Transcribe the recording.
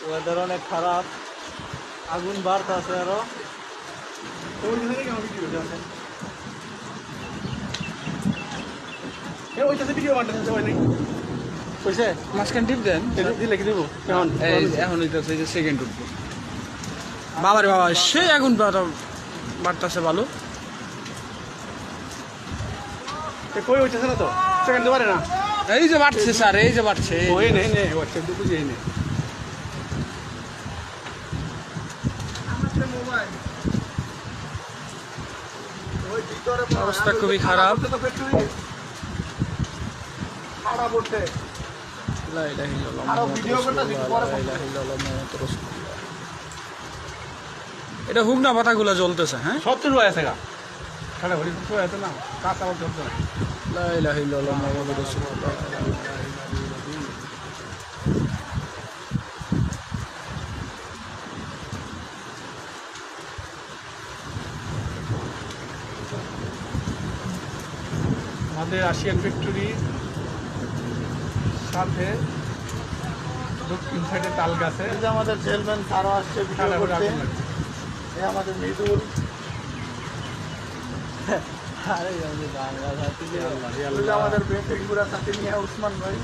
Weather অনেক খারাপ, আগুন বাড়তেছে আরো। মাঝখান টিপ দেন, দিলে কি দেবো কেমন? এখন সেকেন্ড উঠবো। বাবারে বাবা, সেই আগুন বাড়তেছে ভালো। কই হইতেছে না তো, সেকেন্ড পারে না। এই যে বাড়ছে স্যার, এই যে বাড়ছে। ওই নেই নেই হচ্ছে বুঝিয়ে নেই। অবস্থা খুবই খারাপ। এটা হুগনা পাতাগুলো জ্বলতেছে। হ্যাঁ, 70 রুপা আছে গা খাড়া ঘড়ি তো আছে না, কাঁচা আবার চলছে না। লা ইলাহা ইল্লাল্লাহ মুহাম্মাদুর রাসূলুল্লাহ। আমাদের আসিয়ান ফ্যাক্টরি সাথে দক্ষিণ সাইডে তাল গাছে আমাদের চেয়ারম্যান তারও আসছে ভিডিও করতে। এই আমাদের মৃদুল, আরে আমাদের বাংলা সাথী, আমাদের বেতের গুড়া সাথে নিয়ে উসমান ভাই।